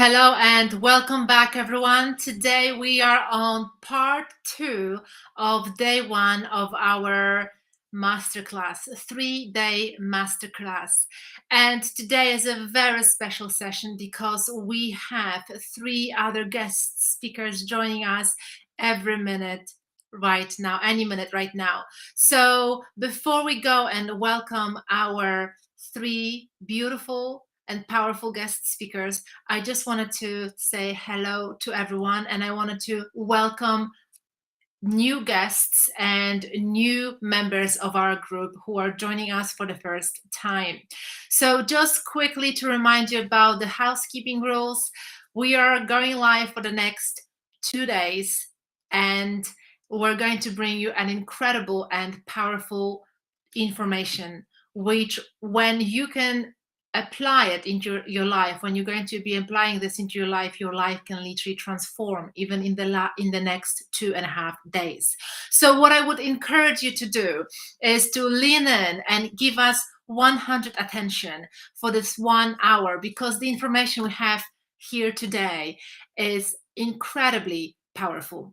Hello and welcome back, everyone. Today we are on part 2 of day 1 of our masterclass, 3-day masterclass. And today is a very special session because we have 3 other guest speakers joining us every minute right now, any minute right now. So before we go and welcome our 3 beautiful and powerful guest speakers, I just wanted to say hello to everyone, and I wanted to welcome new guests and new members of our group who are joining us for the first time. So just quickly to remind you about the housekeeping rules, we are going live for the next 2 days, and we're going to bring you an incredible and powerful information, which when you can apply it into your life, when you're going to be applying this into your life can literally transform even in the next 2.5 days. So what I would encourage you to do is to lean in and give us 100 attention for this 1 hour, because the information we have here today is incredibly powerful.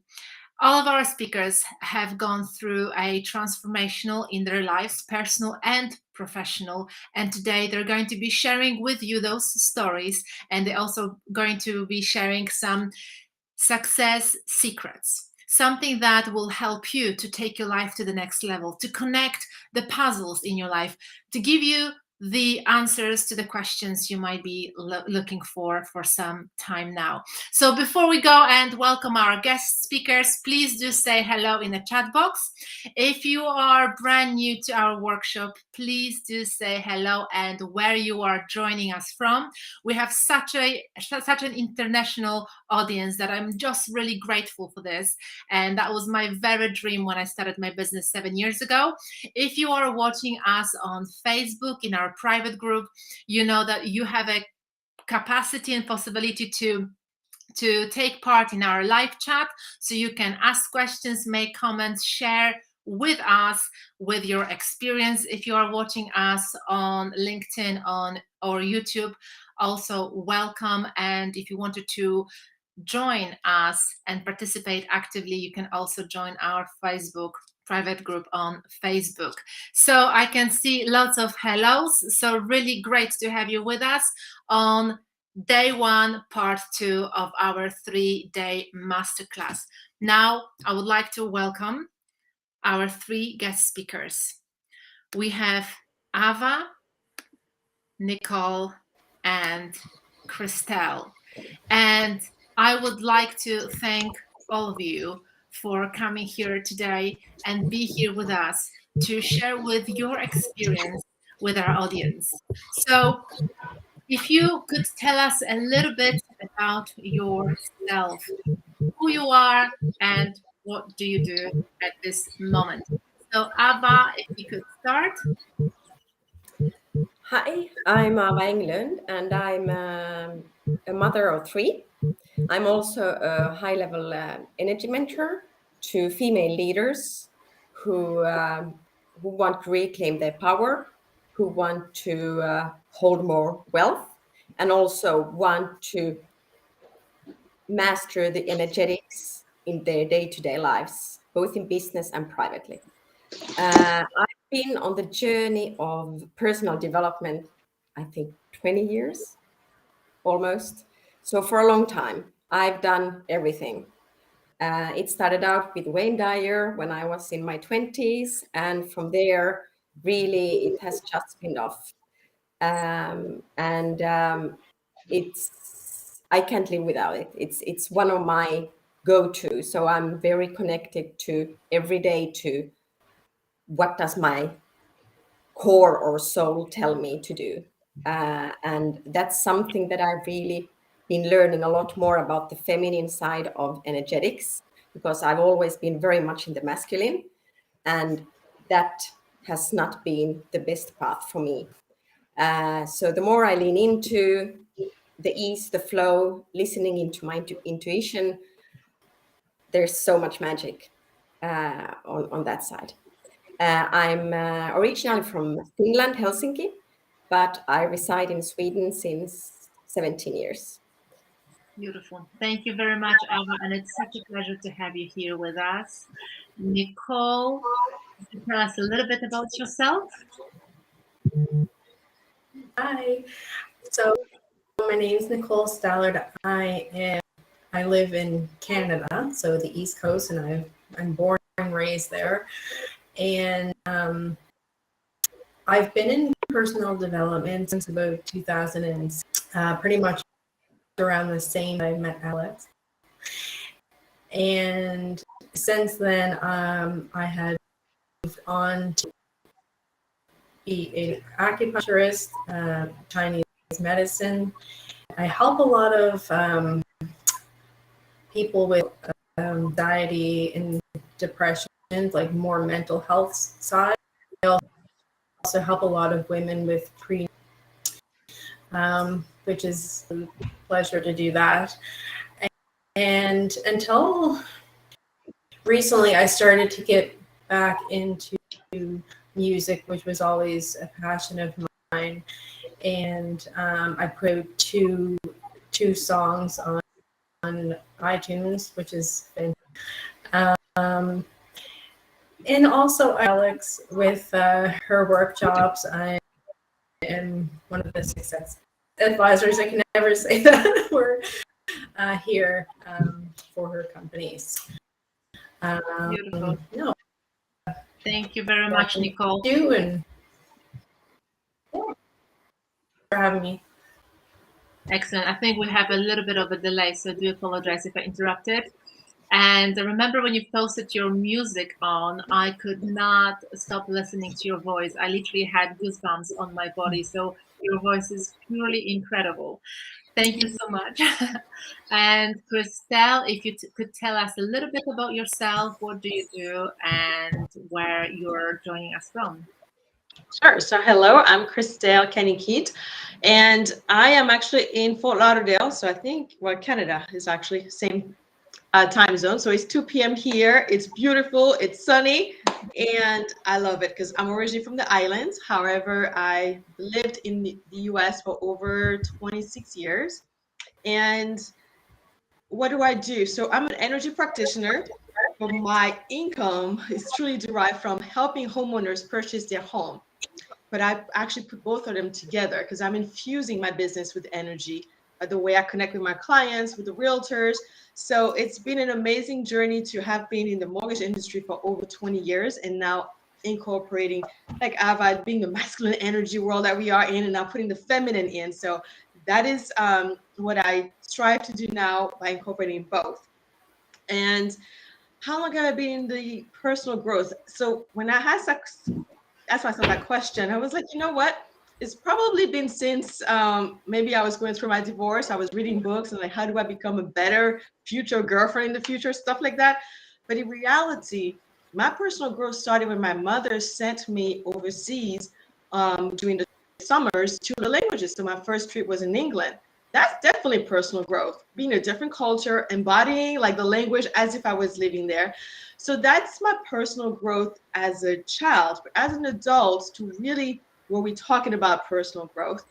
All of our speakers have gone through a transformational in their lives, personal and professional. And today they're going to be sharing with you those stories. And they're also going to be sharing some success secrets, something that will help you to take your life to the next level, to connect the puzzles in your life, to give you the answers to the questions you might be looking for some time now. So before we go and welcome our guest speakers, please do say hello in the chat box. If you are brand new to our workshop, please do say hello and where you are joining us from. We have such an international audience that I'm just really grateful for this. And that was my very dream when I started my business 7 years ago. If you are watching us on Facebook in our private group, you know that you have a capacity and possibility to take part in our live chat. So you can ask questions, make comments, share with us with your experience. If you are watching us on LinkedIn or YouTube, also welcome. And if you wanted to join us and participate actively, you can also join our Facebook private group on Facebook. So I can see lots of hellos. So really great to have you with us on day 1, part 2 of our 3-day masterclass. Now I would like to welcome our 3 guest speakers. We have Ava, Nicole, and Christelle. And I would like to thank all of you for coming here today and be here with us to share with your experience with our audience. So if you could tell us a little bit about yourself, who you are and what do you do at this moment. So Ava, if you could start. Hi, I'm Ava Englund, and I'm a mother of 3. I'm also a high-level energy mentor to female leaders who want to reclaim their power, who want to hold more wealth, and also want to master the energetics in their day-to-day lives, both in business and privately. I've been on the journey of personal development, I think 20 years almost. So for a long time, I've done everything. It started out with Wayne Dyer when I was in my 20s. And from there, really, it has just spinned off. I can't live without it. It's one of my go-to. So I'm very connected to every day to what does my core or soul tell me to do. And that's something that I've really been learning a lot more about, the feminine side of energetics, because I've always been very much in the masculine, and that has not been the best path for me. So the more I lean into the ease, the flow, listening into my intuition, there's so much magic on that side. I'm originally from Finland, Helsinki, but I reside in Sweden since 17 years. Beautiful. Thank you very much, Ava, and it's such a pleasure to have you here with us. Nicole, tell us a little bit about yourself. Hi. So my name is Nicole Stallard. I live in Canada, so the East Coast, and I'm born and raised there. And I've been in personal development since about 2000, and pretty much around the same time I met Alex. And since then, I had moved on to be an acupuncturist, Chinese medicine. I help a lot of people with anxiety and depression, like more mental health side. I also help a lot of women with which is a pleasure to do that. And until recently, I started to get back into music, which was always a passion of mine. And I put two songs on iTunes, which is fantastic. And also Alex with her workshops. I am one of the success advisors. I can never say that. We're here for her companies. Beautiful. No. Thank you very much, Nicole. Thank you, and for having me. Excellent. I think we have a little bit of a delay, so I do apologize if I interrupted. And remember when you posted your music on, I could not stop listening to your voice. I literally had goosebumps on my body. So your voice is purely incredible. Thank you so much. And Christelle, if you could tell us a little bit about yourself, what do you do and where you're joining us from? Sure. So hello, I'm Christelle Kenny-Keat, and I am actually in Fort Lauderdale. So I think, well, Canada is actually same time zone. So it's 2 p.m. here. It's beautiful. It's sunny, and I love it because I'm originally from the islands. However, I lived in the U.S. for over 26 years. And what do I do? So I'm an energy practitioner, but my income is truly derived from helping homeowners purchase their home. But I actually put both of them together because I'm infusing my business with energy, the way I connect with my clients, with the realtors. So it's been an amazing journey to have been in the mortgage industry for over 20 years and now incorporating, like Ava, being the masculine energy world that we are in, and now putting the feminine in. So that is what I strive to do now by incorporating both. And how long have I been in the personal growth? So when I had asked myself that question, I was like, you know what? It's probably been since maybe I was going through my divorce. I was reading books and like, how do I become a better future girlfriend in the future, stuff like that. But in reality, my personal growth started when my mother sent me overseas during the summers to the languages. So my first trip was in England. That's definitely personal growth, being a different culture, embodying like the language as if I was living there. So that's my personal growth as a child. But as an adult, to really, were we talking about personal growth?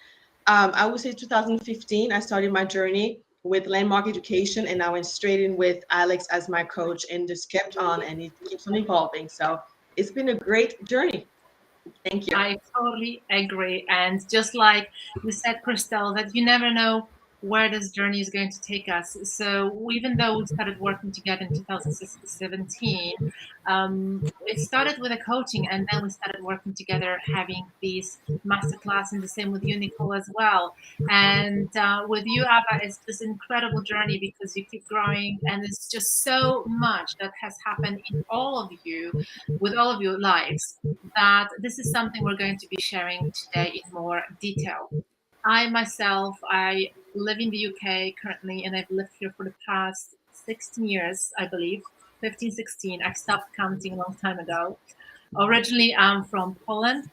I would say 2015, I started my journey with Landmark Education, and I went straight in with Alex as my coach and just kept on, and it keeps on evolving. So it's been a great journey. Thank you. I totally agree. And just like you said, Christelle, that you never know where this journey is going to take us. So even though we started working together in 2017, it started with a coaching, and then we started working together, having these masterclass, and the same with you, Nicole, as well. And with you, Abba, it's this incredible journey because you keep growing, and it's just so much that has happened in all of you, with all of your lives, that this is something we're going to be sharing today in more detail. I myself, I live in the UK currently, and I've lived here for the past 16 years, I believe, 15, 16. I stopped counting a long time ago. Originally, I'm from Poland.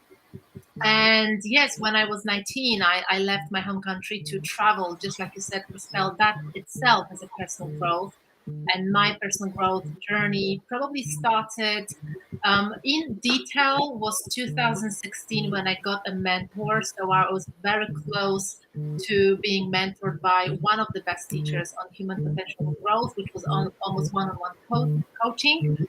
And yes, when I was 19, I left my home country to travel, just like you said, Christelle. That itself is a personal growth. And my personal growth journey probably started In detail was 2016 when I got a mentor. So I was very close to being mentored by one of the best teachers on human potential growth, which was on almost one-on-one coaching.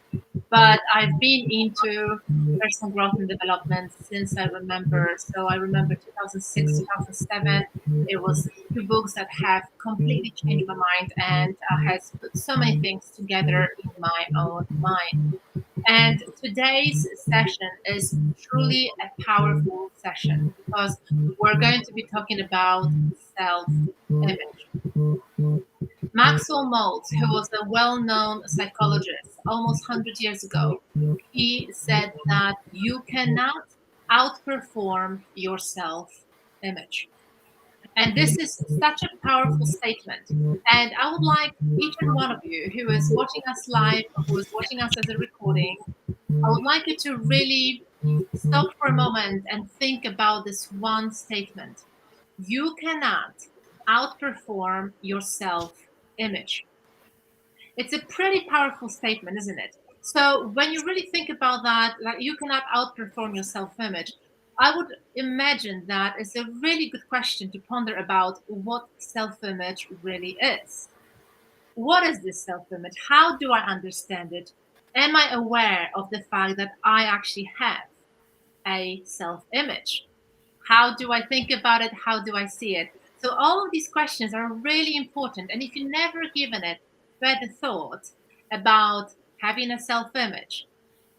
But I've been into personal growth and development since I remember. So I remember 2006, 2007. It was two books that have completely changed my mind and has put so many things together in my own mind. And today's session is truly a powerful session because we're going to be talking about self image. Maxwell Maltz, who was a well known psychologist almost 100 years ago, he said that you cannot outperform your self image. And this is such a powerful statement. And I would like each and one of you who is watching us live or who is watching us as a recording, I would like you to really stop for a moment and think about this one statement. You cannot outperform your self image. It's a pretty powerful statement, isn't it? So when you really think about that, like you cannot outperform your self image, I would imagine that it's a really good question to ponder about what self image really is. What is this self image? How do I understand it? Am I aware of the fact that I actually have a self image? How do I think about it? How do I see it? So, all of these questions are really important. And if you've never given it further thought about having a self image,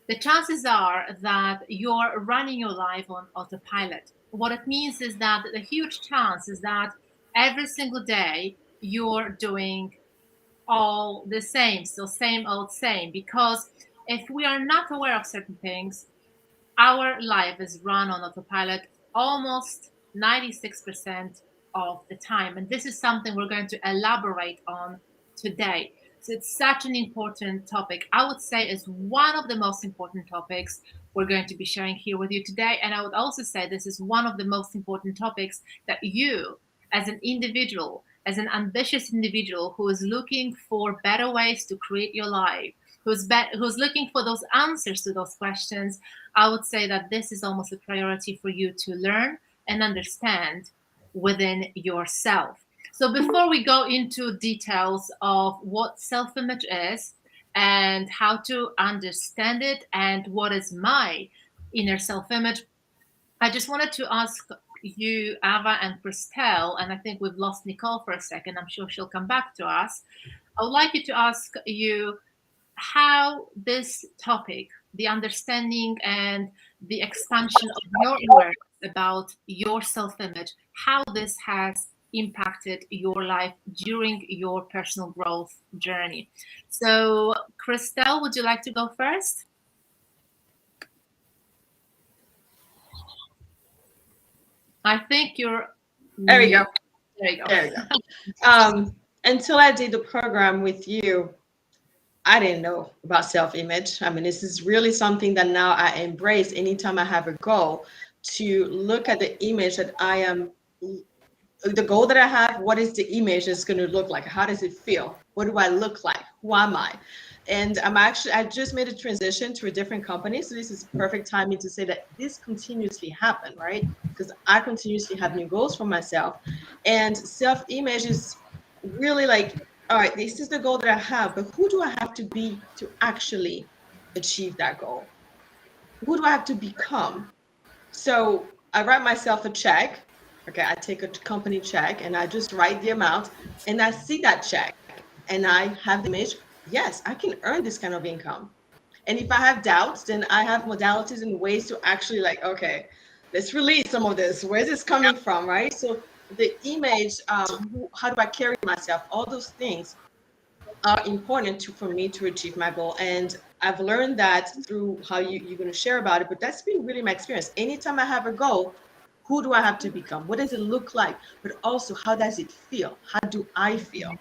the chances are that you're running your life on autopilot. What it means is that the huge chance is that every single day you're doing all the same, so same old same. Because if we are not aware of certain things, our life is run on autopilot almost 96% of the time. And this is something we're going to elaborate on today. So it's such an important topic. I would say it's one of the most important topics we're going to be sharing here with you today. And I would also say this is one of the most important topics that you, as an individual, as an ambitious individual who is looking for better ways to create your life, who's looking for those answers to those questions, I would say that this is almost a priority for you to learn and understand within yourself. So before we go into details of what self-image is and how to understand it and what is my inner self-image, I just wanted to ask you, Ava and Christelle, and I think we've lost Nicole for a second. I'm sure she'll come back to us. I would like you to ask you how this topic, the understanding and the expansion of your awareness about your self-image, how this has impacted your life during your personal growth journey. So, Christelle, would you like to go first? I think you're... There we go. There you go. There you go. Until I did the program with you, I didn't know about self-image. I mean, this is really something that now I embrace anytime I have a goal, to look at the image that I am, the goal that I have, what is the image that's going to look like? How does it feel? What do I look like? Who am I? And I just made a transition to a different company. So this is perfect timing to say that this continuously happens, right? Because I continuously have new goals for myself. And self-image is really like, all right, this is the goal that I have, but who do I have to be to actually achieve that goal? Who do I have to become? So I write myself a check. Okay, I take a company check and I just write the amount and I see that check and I have the image. Yes, I can earn this kind of income. And if I have doubts, then I have modalities and ways to actually like, okay, let's release some of this. Where's this coming from, right? So the image, how do I carry myself? All those things are important for me to achieve my goal. And I've learned that through how you're going to share about it, but that's been really my experience. Anytime I have a goal, who do I have to become? What does it look like? But also, how does it feel? How do I feel?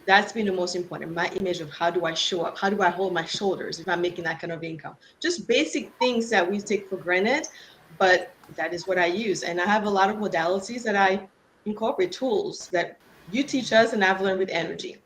That's been the most important. My image of how do I show up? How do I hold my shoulders if I'm making that kind of income? Just basic things that we take for granted, but that is what I use. And I have a lot of modalities that I incorporate, tools that you teach us and I've learned with energy.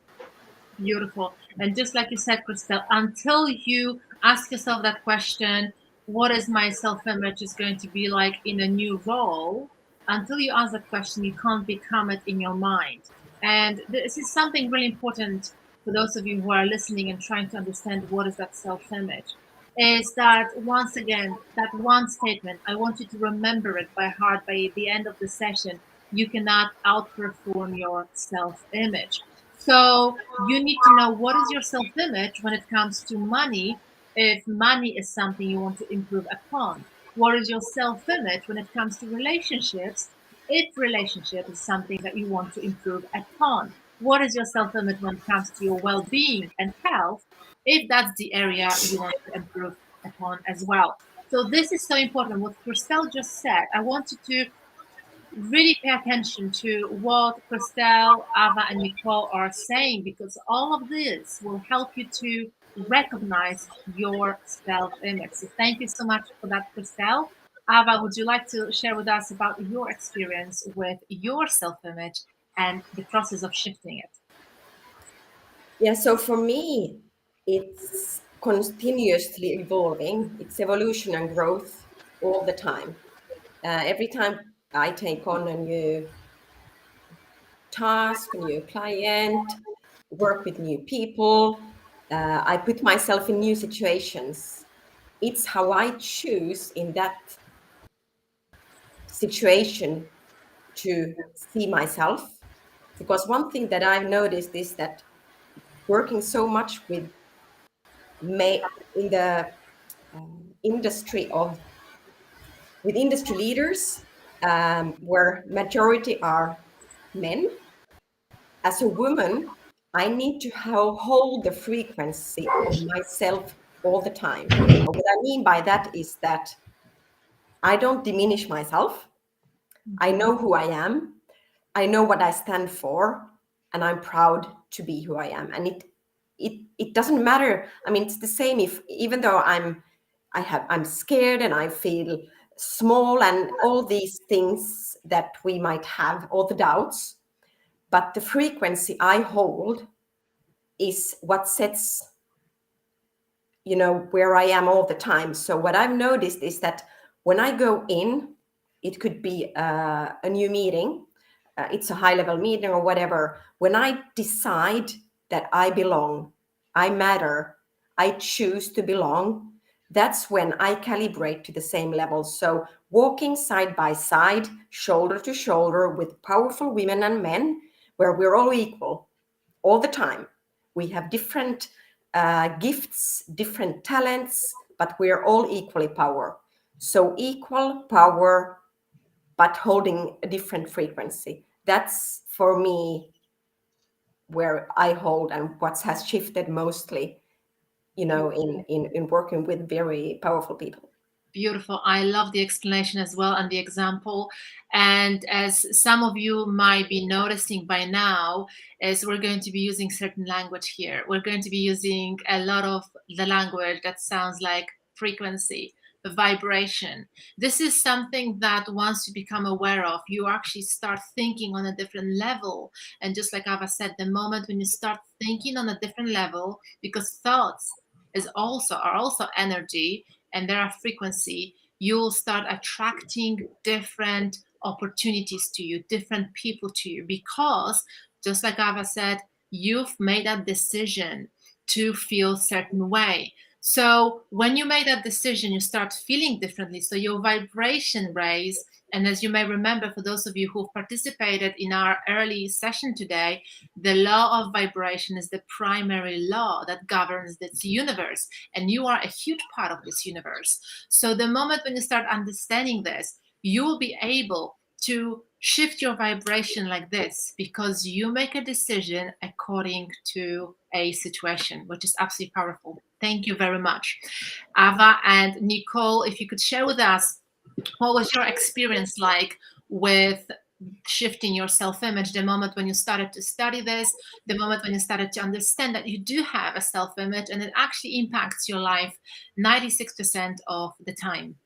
Beautiful. And just like you said, Christelle, until you Ask yourself that question, what is my self-image is going to be like in a new role? Until you ask that question, you can't become it in your mind. And this is something really important for those of you who are listening and trying to understand what is that self-image. Is that once again, that one statement, I want you to remember it by heart by the end of the session. You cannot outperform your self-image. So you need to know what is your self-image when it comes to money, if money is something you want to improve upon. What is your self-image when it comes to relationships, if relationship is something that you want to improve upon? What is your self-image when it comes to your well-being and health, if that's the area you want to improve upon as well? So this is so important. What Christelle just said, I want you to really pay attention to what Christelle, Ava, and Nicole are saying, because all of this will help you to recognize your self-image. So thank you so much for that, Christelle. Ava, would you like to share with us about your experience with your self-image and the process of shifting it? Yeah, so for me, it's continuously evolving. It's evolution and growth all the time. Every time I take on a new task, a new client, work with new people, I put myself in new situations. It's how I choose in that situation to see myself. Because one thing that I've noticed is that working so much with in the industry of with industry leaders, where majority are men. As a woman, I need to hold the frequency of myself all the time. And what I mean by that is that I don't diminish myself. I know who I am. I know what I stand for, and I'm proud to be who I am. And it doesn't matter. I mean, it's the same if even though I'm scared and I feel small and all these things that we might have, all the doubts, but the frequency I hold is what sets, where I am all the time. So what I've noticed is that when I go in, it could be a new meeting, it's a high level meeting or whatever. When I decide that I belong, I matter, I choose to belong, that's when I calibrate to the same level. So walking side by side, shoulder to shoulder with powerful women and men, where we're all equal all the time. We have different gifts, different talents, but we're all equally power. So equal power, but holding a different frequency. That's for me where I hold and what has shifted mostly, in working with very powerful people. Beautiful. I love the explanation as well and the example. And as some of you might be noticing by now, is we're going to be using certain language here. We're going to be using a lot of the language that sounds like frequency, the vibration. This is something that once you become aware of, you actually start thinking on a different level. And just like Ava said, the moment when you start thinking on a different level, because thoughts are also energy, and there are frequency, you'll start attracting different opportunities to you, different people to you, because just like Ava said, you've made a decision to feel certain way. So when you made that decision, you start feeling differently. So your vibration raise. And as you may remember, for those of you who've participated in our early session today, the law of vibration is the primary law that governs this universe. And you are a huge part of this universe. So the moment when you start understanding this, you will be able to shift your vibration like this, because you make a decision according to a situation, which is absolutely powerful. Thank you very much. Ava and Nicole, if you could share with us, what was your experience like with shifting your self-image, the moment when you started to study this, the moment when you started to understand that you do have a self-image and it actually impacts your life 96% of the time?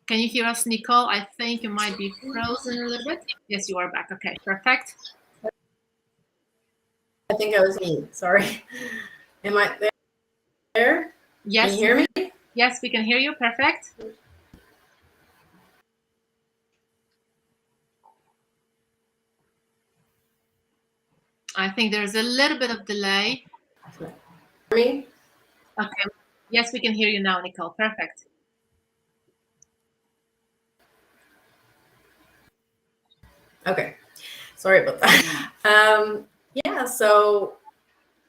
Can you hear us, Nicole? I think you might be frozen a little bit. Yes, you are back. Okay, perfect. I think I was me. Sorry. Am I there? Yes. Can you hear me? Yes, we can hear you. Perfect. I think there's a little bit of delay. Me? Okay. Yes, we can hear you now, Nicole. Perfect. Okay. Sorry about that. Yeah, so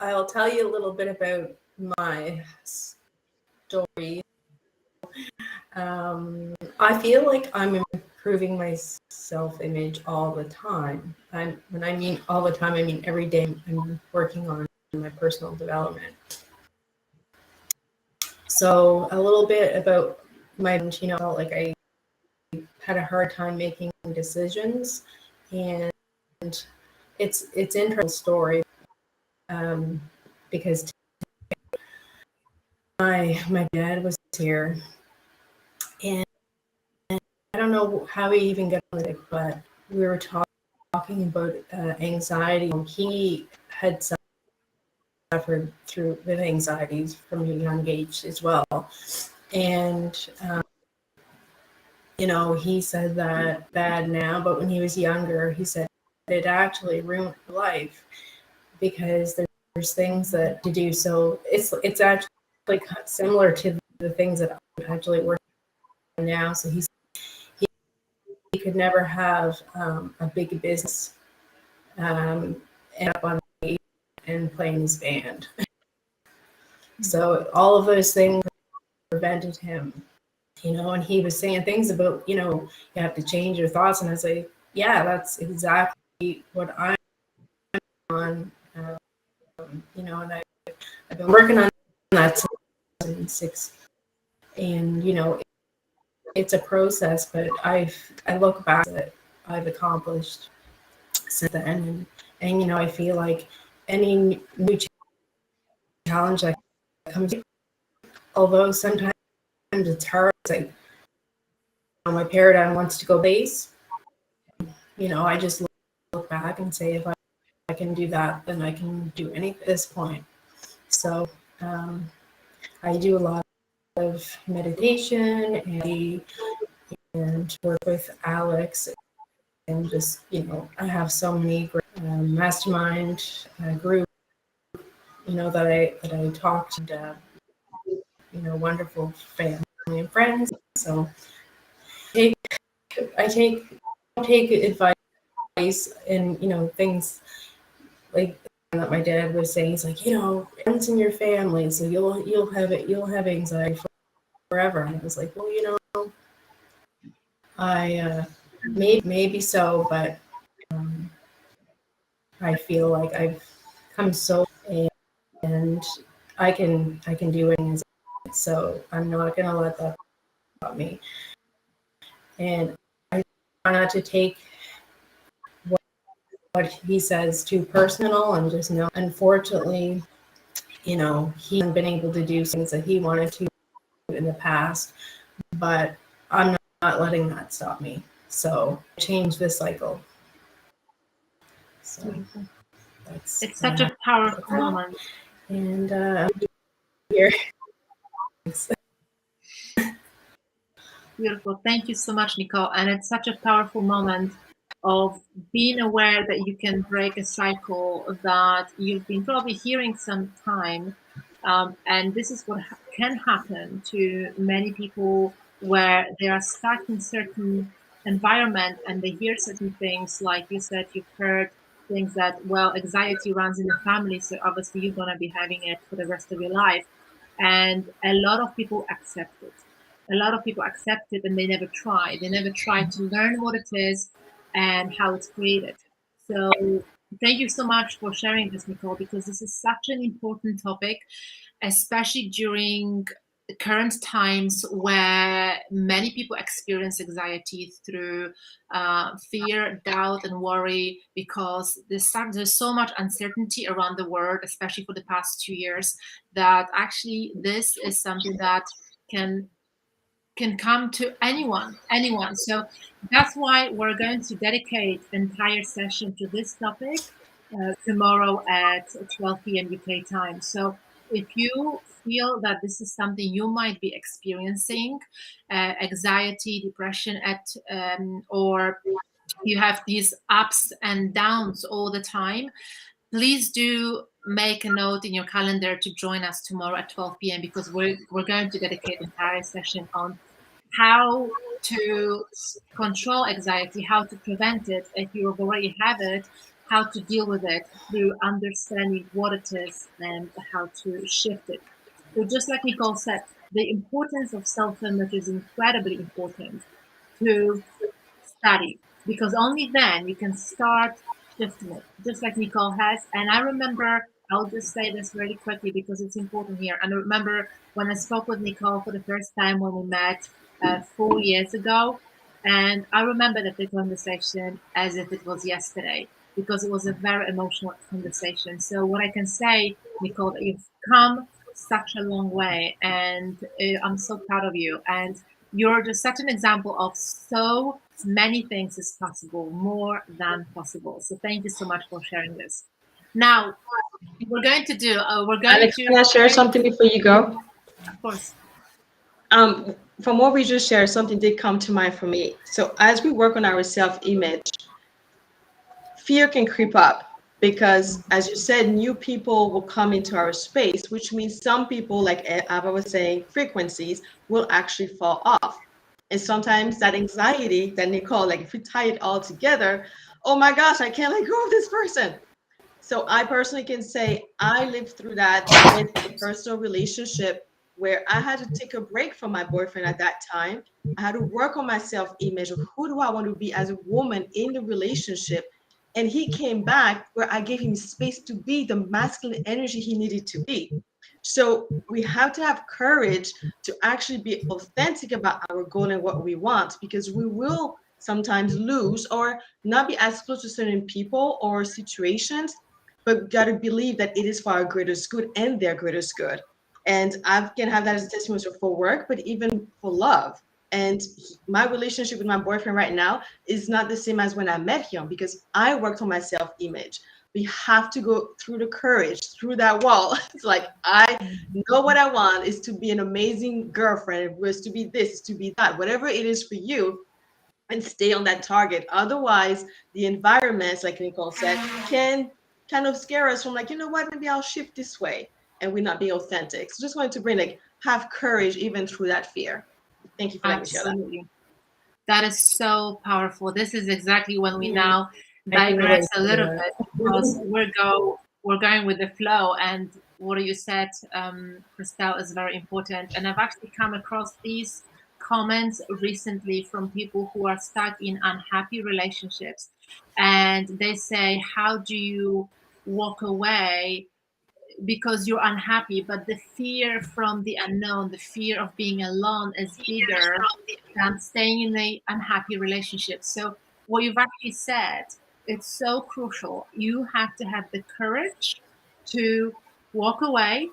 I'll tell you a little bit about my story. I feel like I'm improving my self-image all the time. When I mean all the time, I mean every day I'm working on my personal development. So a little bit about my, like I had a hard time making decisions, and it's interesting story because my dad was here, and I don't know how we even got on it, but we were talking about anxiety. He had suffered with anxieties from a young age as well, and he said that bad now, but when he was younger, he said it actually ruined life because there's things that to do. So it's actually similar to the things that I'm actually working on now. So he could never have a big business and up on and playing his band. So all of those things prevented him, and he was saying things about, you have to change your thoughts. And I was like, yeah, that's exactly what I'm on, and I've been working on that since 2006. And, it's a process, but I look back at I've accomplished since then. And I feel like any new challenge that comes, although sometimes it's hard, it's like my paradigm wants to go base. I just look back and say, if I can do that, then I can do anything at this point. So I do a lot of meditation and work with Alex, and just, I have so many great mastermind group, that I talk to, wonderful family and friends. So I take advice and things like that my dad was saying. He's like, friends in your family, so you'll have anxiety forever. And I was like, well, I maybe so, but I feel like I've come so, and I can do it. So I'm not gonna let that stop me. And I try not to take what he says too personal, and just know, unfortunately, he hasn't been able to do things that he wanted to in the past, but I'm not letting that stop me. So change this cycle. So it's such a powerful moment. And here. Beautiful. Thank you so much, Nicole. And it's such a powerful moment of being aware that you can break a cycle that you've been probably hearing some time. And this is what can happen to many people, where they are stuck in certain environment and they hear certain things. Like you said, you've heard things that, well, anxiety runs in the family, so obviously you're going to be having it for the rest of your life. And a lot of people accept it. A lot of people accept it and they never try. They never try to learn what it is and how it's created. So thank you so much for sharing this, Nicole, because this is such an important topic, especially during the current times where many people experience anxiety through fear, doubt, and worry, because there's so much uncertainty around the world, especially for the past 2 years, that actually this is something that can come to anyone. So that's why we're going to dedicate the entire session to this topic, tomorrow at 12 p.m. UK time. So if you feel that this is something you might be experiencing, anxiety, depression, or you have these ups and downs all the time, please do make a note in your calendar to join us tomorrow at 12 p.m. because we're going to dedicate an entire session on how to control anxiety, how to prevent it if you already have it, how to deal with it through understanding what it is and how to shift it. So just like Nicole said, the importance of self-image is incredibly important to study because only then you can start shifting it, just like Nicole has. And I remember, I'll just say this really quickly because it's important here. And I remember when I spoke with Nicole for the first time when we met 4 years ago. And I remember that the conversation as if it was yesterday because it was a very emotional conversation. So what I can say, Nicole, that you've come such a long way and I'm so proud of you. And you're just such an example of so many things is possible, more than possible. So thank you so much for sharing this. Now, we're going to do, Alex, can I share something before you go? Of course. From what we just shared, something did come to mind for me. So as we work on our self-image, fear can creep up because, as you said, new people will come into our space, which means some people, like Ava was saying, frequencies will actually fall off. And sometimes that anxiety that Nicole, like if we tie it all together, oh my gosh, I can't let go of this person. So I personally can say I lived through that with a personal relationship where I had to take a break from my boyfriend at that time. I had to work on my self-image of who do I want to be as a woman in the relationship. And he came back where I gave him space to be the masculine energy he needed to be. So we have to have courage to actually be authentic about our goal and what we want, because we will sometimes lose or not be as close to certain people or situations, but got to believe that it is for our greatest good and their greatest good. And I can have that as a testimony for work, but even for love. And my relationship with my boyfriend right now is not the same as when I met him because I worked on my self-image. We have to go through the courage, through that wall. It's like, I know what I want is to be an amazing girlfriend, was to be this, to be that, whatever it is for you, and stay on that target. Otherwise, the environments, like Nicole said, can kind of scare us from like, you know what, maybe I'll shift this way, and we're not being authentic. So just wanted to bring like, have courage even through that fear. Thank you for letting me share that. Absolutely. That is so powerful. This is exactly when we now digress a little bit because we're going with the flow, and what you said, Christelle, is very important. And I've actually come across these comments recently from people who are stuck in unhappy relationships, and they say, "How do you walk away?" Because you're unhappy, but the fear from the unknown, the fear of being alone is bigger than staying in a unhappy relationship. So what you've actually said, it's so crucial. You have to have the courage to walk away,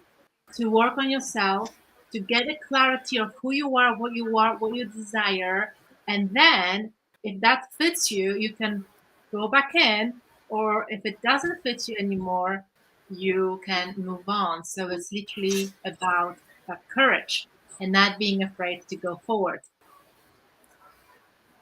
to work on yourself, to get a clarity of who you are, what you desire. And then if that fits you, you can go back in, or if it doesn't fit you anymore, you can move on. So it's literally about that courage and not being afraid to go forward.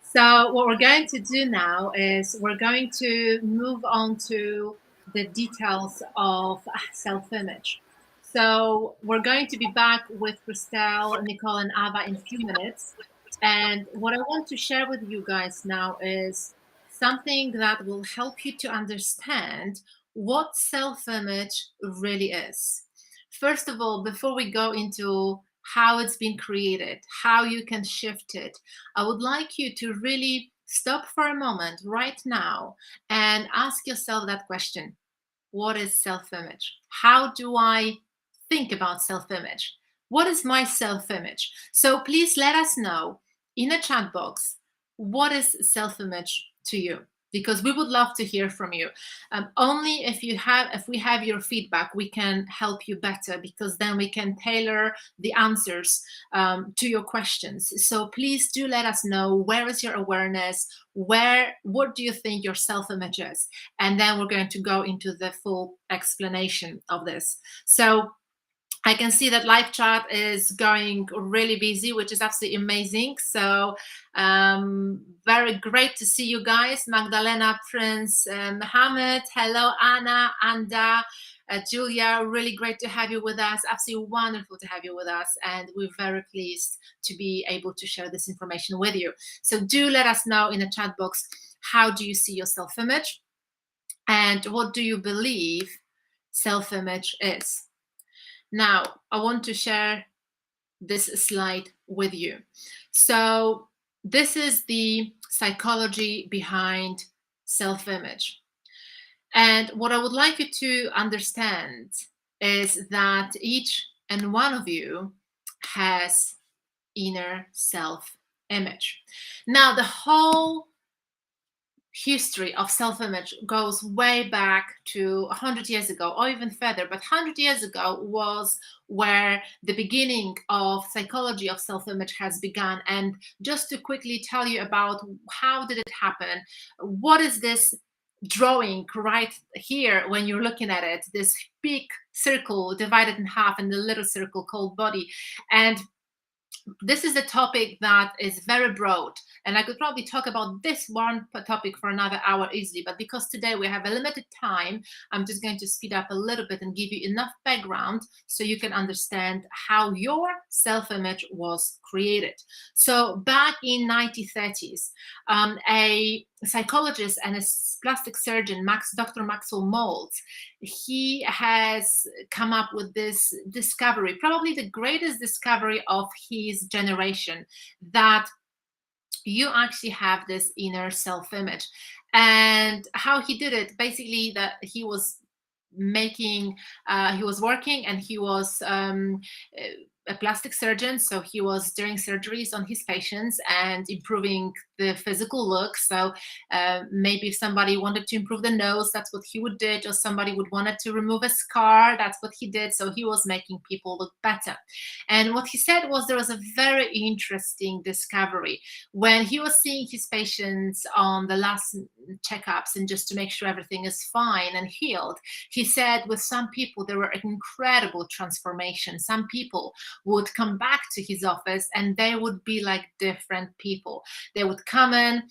So what we're going to do now is we're going to move on to the details of self-image. So we're going to be back with Christelle, Nicole, and Ava in a few minutes. And what I want to share with you guys now is something that will help you to understand what self-image really is. First of all, before we go into how it's been created, how you can shift it, I would like you to really stop for a moment right now and ask yourself that question. What is self-image? How do I think about self-image? What is my self-image? So please let us know in a chat box, what is self-image to you? because we would love to hear from you. Only if we have your feedback, we can help you better, because then we can tailor the answers to your questions. So please do let us know, where is your awareness? What do you think your self-image is? And then we're going to go into the full explanation of this. So I can see that live chat is going really busy, which is absolutely amazing. So very great to see you guys. Magdalena, Prince, Mohammed, hello, Anna, Anda, Julia, really great to have you with us. Absolutely wonderful to have you with us. And we're very pleased to be able to share this information with you. So do let us know in the chat box, how do you see your self-image? And what do you believe self-image is? Now, I want to share this slide with you. So this is the psychology behind self-image. And what I would like you to understand is that each and one of you has inner self-image. Now, the whole history of self-image goes way back to 100 years ago, or even further, but 100 years ago was where the beginning of psychology of self-image has begun. And just to quickly tell you about how did it happen, what is this drawing right here when you're looking at it, this big circle divided in half and the little circle called body. And this is a topic that is very broad, and I could probably talk about this one topic for another hour easily, but because today we have a limited time, I'm just going to speed up a little bit and give you enough background so you can understand how your self-image was created. So back in 1930s, a psychologist and a plastic surgeon, Dr. Maxwell Maltz, he has come up with this discovery, probably the greatest discovery of his generation, that you actually have this inner self-image. And how he did it, basically, that he was working, and he was a plastic surgeon, so he was doing surgeries on his patients and improving the physical look. So maybe if somebody wanted to improve the nose, that's what he would do, or somebody would wanted to remove a scar, that's what he did. So he was making people look better. And what he said was, there was a very interesting discovery when he was seeing his patients on the last checkups, and just to make sure everything is fine and healed. He said with some people there were incredible transformations. Some people would come back to his office and they would be like different people. They would come in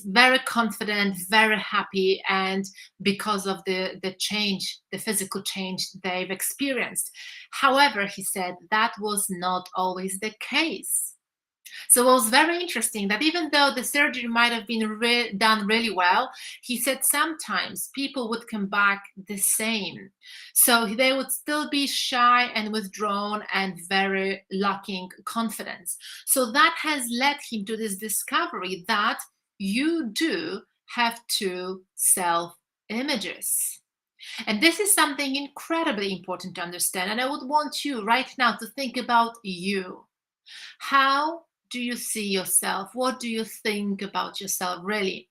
very confident, very happy, and because of the change, the physical change they've experienced. However, he said that was not always the case. So it was very interesting that even though the surgery might have been done really well, he said sometimes people would come back the same. So they would still be shy and withdrawn and very lacking confidence. So that has led him to this discovery that you do have two self-images. And this is something incredibly important to understand. And I would want you right now to think about you. How do you see yourself? What do you think about yourself, really?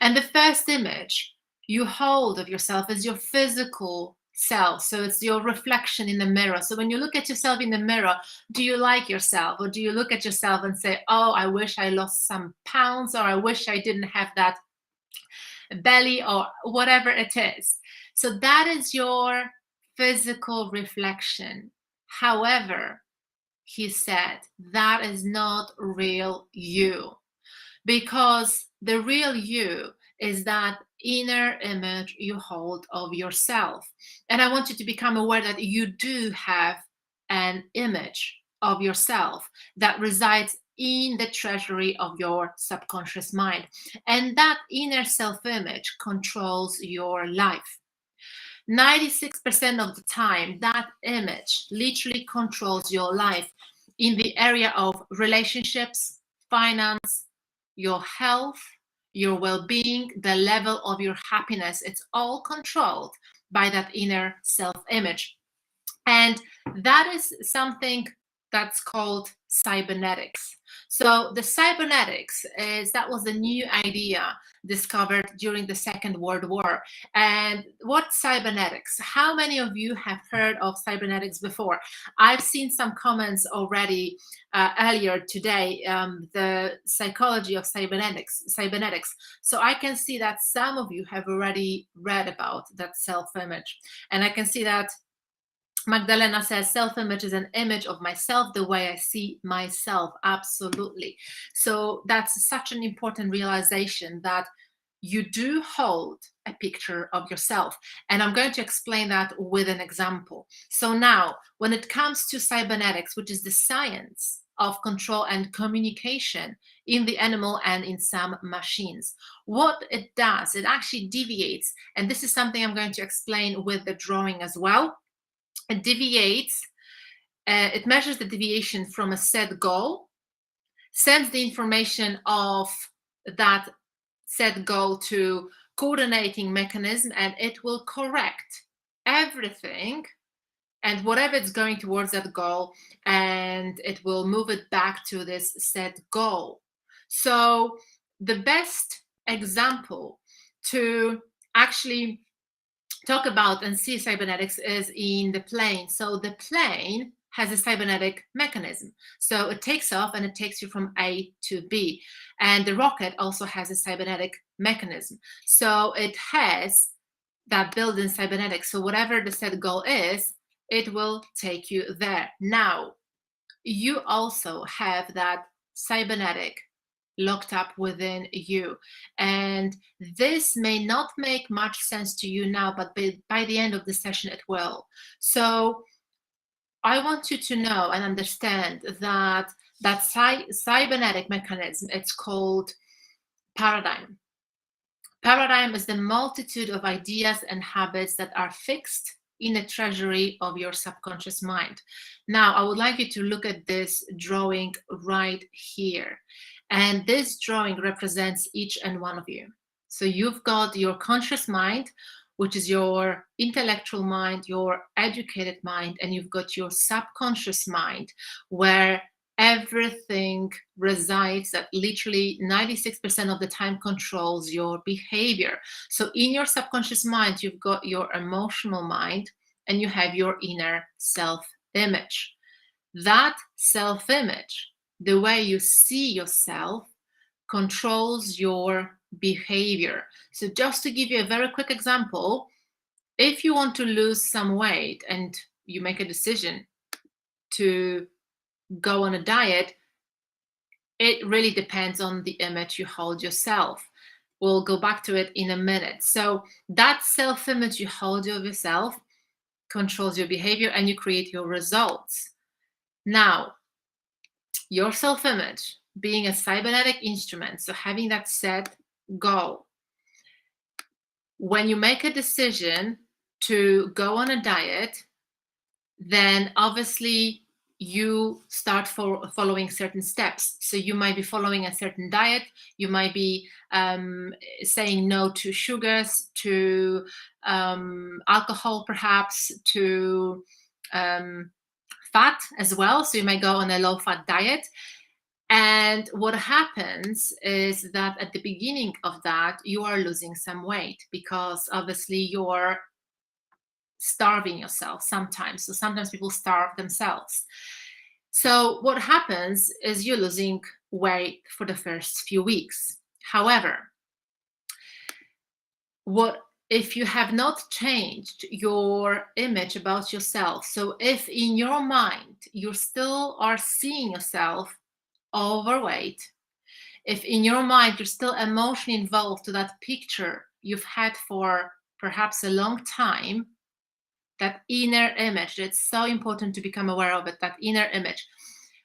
And the first image you hold of yourself is your physical self. So it's your reflection in the mirror. So when you look at yourself in the mirror, do you like yourself? Or do you look at yourself and say, oh, I wish I lost some pounds, or I wish I didn't have that belly, or whatever it is? So that is your physical reflection. However, he said, that is not real you, because the real you is that inner image you hold of yourself. And I want you to become aware that you do have an image of yourself that resides in the treasury of your subconscious mind. And that inner self-image controls your life. 96% of the time, that image literally controls your life in the area of relationships, finance, your health, your well-being, the level of your happiness. It's all controlled by that inner self-image. And that is something that's called cybernetics. So the cybernetics that was a new idea discovered during the Second World War. And what cybernetics? How many of you have heard of cybernetics before? I've seen some comments already earlier today, the psychology of cybernetics. So I can see that some of you have already read about that self-image. And I can see that Magdalena says self-image is an image of myself, the way I see myself. Absolutely. So that's such an important realization that you do hold a picture of yourself. And I'm going to explain that with an example. So now, when it comes to cybernetics, which is the science of control and communication in the animal and in some machines, what it does, it actually deviates. And this is something I'm going to explain with the drawing as well. It deviates, it measures the deviation from a set goal, sends the information of that set goal to coordinating mechanism, and it will correct everything and whatever it's going towards that goal, and it will move it back to this set goal. So the best example to actually talk about and see cybernetics is in the plane. So the plane has a cybernetic mechanism. So it takes off and it takes you from A to B. And the rocket also has a cybernetic mechanism. So it has that built-in cybernetics. So whatever the set goal is, it will take you there. Now, you also have that cybernetic locked up within you. And this may not make much sense to you now, but by the end of the session, it will. So I want you to know and understand that cybernetic mechanism, it's called paradigm. Paradigm is the multitude of ideas and habits that are fixed in the treasury of your subconscious mind. Now, I would like you to look at this drawing right here. And this drawing represents each and one of you. So you've got your conscious mind, which is your intellectual mind, your educated mind, and you've got your subconscious mind, where everything resides, that literally 96% of the time controls your behavior. So in your subconscious mind, you've got your emotional mind and you have your inner self-image. That self-image, the way you see yourself, controls your behavior. So just to give you a very quick example, if you want to lose some weight and you make a decision to go on a diet, it really depends on the image you hold yourself. We'll go back to it in a minute. So that self-image you hold of yourself controls your behavior and you create your results. Now, your self-image being a cybernetic instrument, so having that set goal, when you make a decision to go on a diet, then obviously you start following certain steps. So you might be following a certain diet. You might be saying no to sugars, to alcohol, perhaps, to fat as well. So you may go on a low-fat diet. And what happens is that at the beginning of that, you are losing some weight because obviously you're starving yourself sometimes. So sometimes people starve themselves. So what happens is you're losing weight for the first few weeks. However, what if you have not changed your image about yourself? So if in your mind you still are seeing yourself overweight, if in your mind you're still emotionally involved to that picture you've had for perhaps a long time, that inner image, that's so important to become aware of it, that inner image.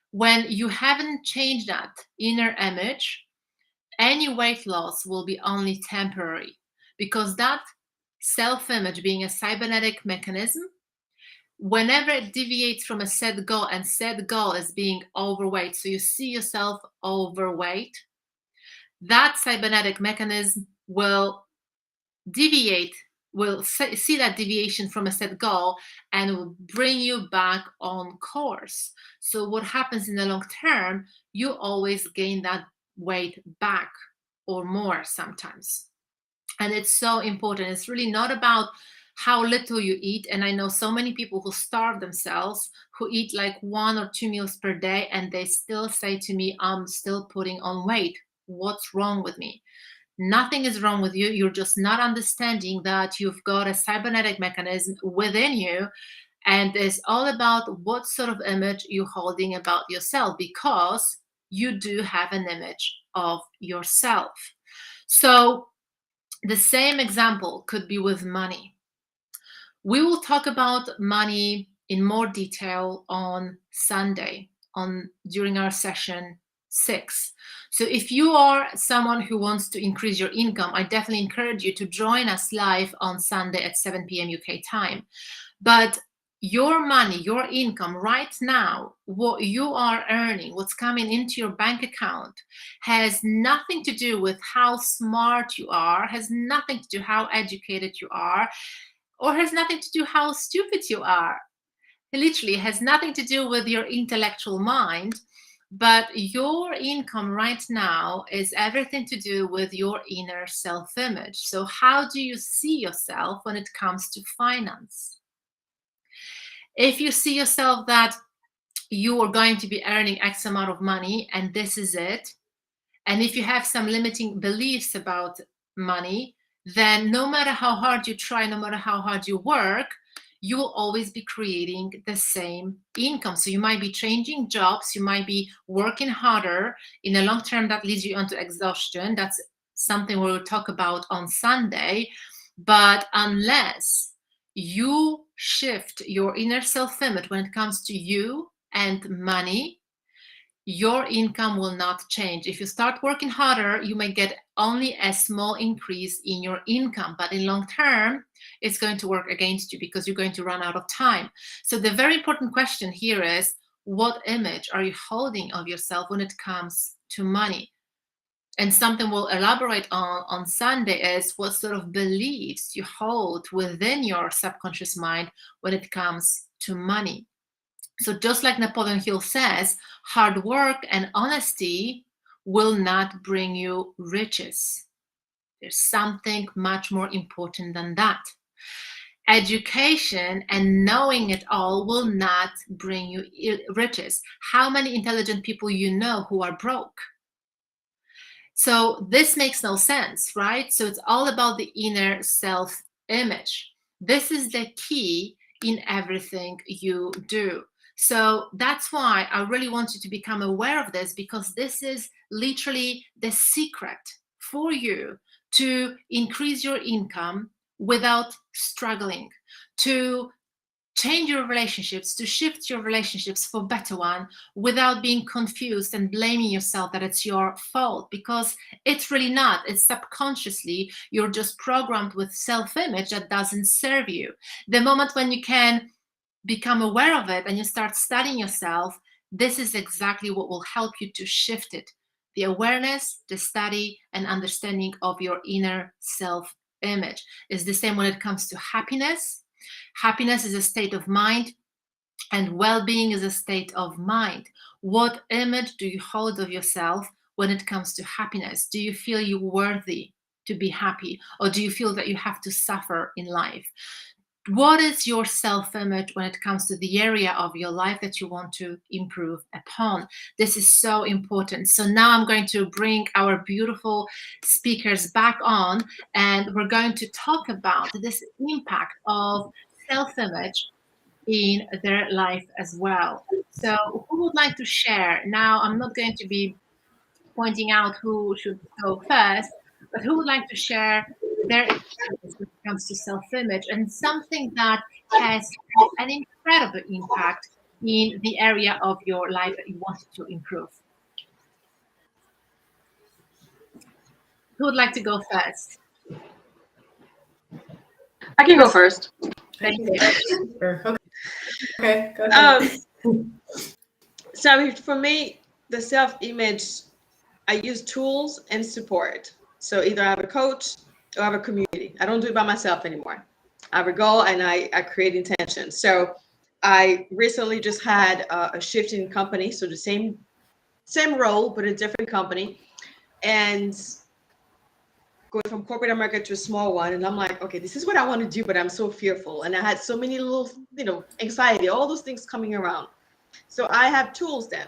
When you haven't changed that inner image, any weight loss will be only temporary, because that self-image, being a cybernetic mechanism, whenever it deviates from a set goal, and set goal is being overweight, so you see yourself overweight, that cybernetic mechanism will deviate will see that deviation from a set goal and will bring you back on course. So what happens in the long term, you always gain that weight back or more sometimes. And it's so important. It's really not about how little you eat. And I know so many people who starve themselves, who eat like 1 or 2 meals per day, and they still say to me, I'm still putting on weight. What's wrong with me? Nothing is wrong with you. You're just not understanding that you've got a cybernetic mechanism within you. And it's all about what sort of image you're holding about yourself, because you do have an image of yourself. So the same example could be with money. We will talk about money in more detail on Sunday during our session 6. So if you are someone who wants to increase your income, I definitely encourage you to join us live on Sunday at 7 p.m. UK time. But your money, your income right now, what you are earning, what's coming into your bank account, has nothing to do with how smart you are, has nothing to do how educated you are, or has nothing to do how stupid you are. It literally has nothing to do with your intellectual mind, but your income right now is everything to do with your inner self-image. So how do you see yourself when it comes to finance? If you see yourself that you are going to be earning X amount of money and this is it, and if you have some limiting beliefs about money, then no matter how hard you try, no matter how hard you work, you will always be creating the same income. So you might be changing jobs, you might be working harder. In the long term, that leads you onto exhaustion. That's something we'll talk about on Sunday. But unless you shift your inner self-image when it comes to you and money, your income will not change. If you start working harder, you may get only a small increase in your income, but in long term, it's going to work against you because you're going to run out of time. So the very important question here is, what image are you holding of yourself when it comes to money? And something we'll elaborate on Sunday is what sort of beliefs you hold within your subconscious mind when it comes to money. So just like Napoleon Hill says, hard work and honesty will not bring you riches. There's something much more important than that. Education and knowing it all will not bring you riches. How many intelligent people you know who are broke? So this makes no sense, right? So it's all about the inner self-image. This is the key in everything you do. So that's why I really want you to become aware of this, because this is literally the secret for you to increase your income without struggling, to change your relationships, to shift your relationships for better one without being confused and blaming yourself that it's your fault, because it's really not. It's subconsciously, you're just programmed with self-image that doesn't serve you. The moment when you can become aware of it and you start studying yourself, this is exactly what will help you to shift it. The awareness, the study, and understanding of your inner self-image is the same when it comes to happiness. Happiness is a state of mind, and well-being is a state of mind. What image do you hold of yourself when it comes to happiness? Do you feel you're worthy to be happy, or do you feel that you have to suffer in life? What is your self-image when it comes to the area of your life that you want to improve upon? This is so important. So now I'm going to bring our beautiful speakers back on, and we're going to talk about this impact of self-image in their life as well. So who would like to share? Now, I'm not going to be pointing out who should go first, but who would like to share their experience when it comes to self-image and something that has had an incredible impact in the area of your life that you wanted to improve? Who would like to go first? I can go first. Thank you. Okay, go ahead. So for me, the self-image, I use tools and support. So either I have a coach, or I have a community. I don't do it by myself anymore. I have a goal and I create intention. So I recently just had a shift in company. So the same role, but a different company. And going from corporate America to a small one. And I'm like, okay, this is what I want to do, but I'm so fearful. And I had so many little, anxiety, all those things coming around. So I have tools then.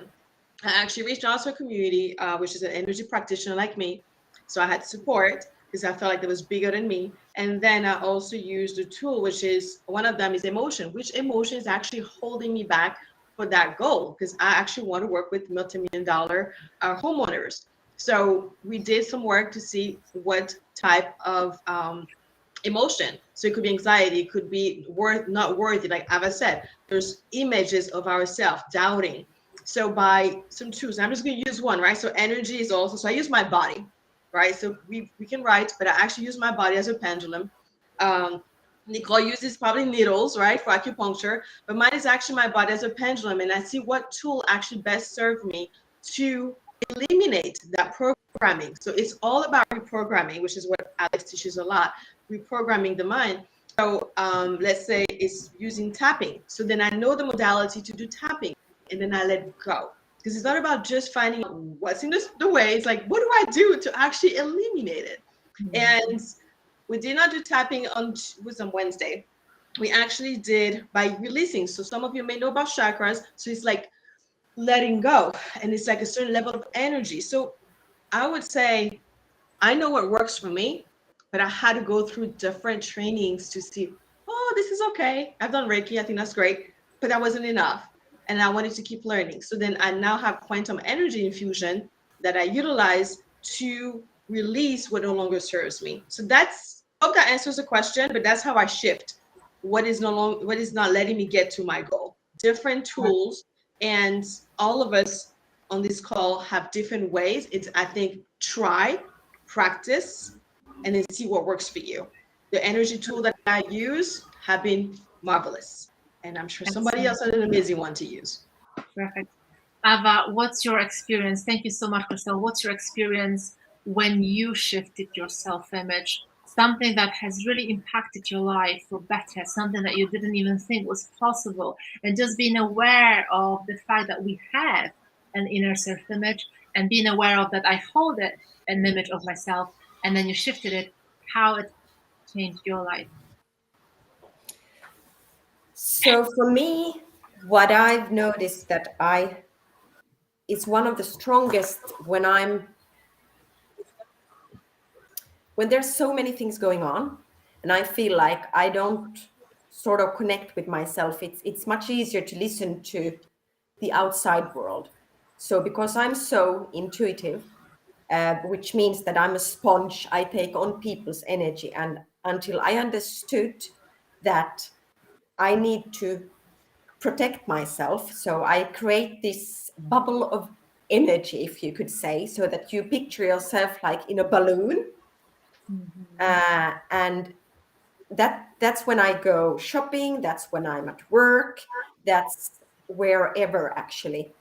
I actually reached out to a community, which is an energy practitioner like me. So I had support because I felt like it was bigger than me. And then I also used a tool, which is one of them is emotion, which emotion is actually holding me back for that goal because I actually want to work with multi-million-dollar homeowners. So we did some work to see what type of emotion. So it could be anxiety, it could be not worthy. Like I said, there's images of ourselves, doubting. So by some tools, I'm just going to use one, right? So energy is also, so I use my body, right? So we can write, but I actually use my body as a pendulum. Nicole uses probably needles, right, for acupuncture, but mine is actually my body as a pendulum. And I see what tool actually best served me to eliminate that programming. So it's all about reprogramming, which is what Alex teaches a lot, reprogramming the mind. So let's say it's using tapping. So then I know the modality to do tapping, and then I let go. Because it's not about just finding out what's in the way. It's like, what do I do to actually eliminate it? Mm-hmm. And we did not do tapping on Wednesday. We actually did by releasing. So some of you may know about chakras. So it's like letting go, and it's like a certain level of energy. So I would say I know what works for me, but I had to go through different trainings to see, oh, this is okay. I've done Reiki. I think that's great, but that wasn't enough. And I wanted to keep learning. So then I now have quantum energy infusion that I utilize to release what no longer serves me. So that's, I hope that answers the question, but that's how I shift what is not letting me get to my goal. Different tools, and all of us on this call have different ways. It's, I think, try, practice, and then see what works for you. The energy tool that I use have been marvelous, and I'm sure somebody else has an amazing one to use. Perfect. Ava, what's your experience? Thank you so much, Crystal. What's your experience when you shifted your self-image? Something that has really impacted your life for better, something that you didn't even think was possible, and just being aware of the fact that we have an inner self-image, and being aware of that I hold it, an image of myself, and then you shifted it, how it changed your life. So for me, what I've noticed that it's one of the strongest when there's so many things going on and I feel like I don't sort of connect with myself. It's much easier to listen to the outside world. So because I'm so intuitive, which means that I'm a sponge, I take on people's energy. And until I understood that I need to protect myself, so I create this bubble of energy, if you could say, so that you picture yourself like in a balloon. Mm-hmm. And that's when I go shopping, that's when I'm at work, that's wherever actually,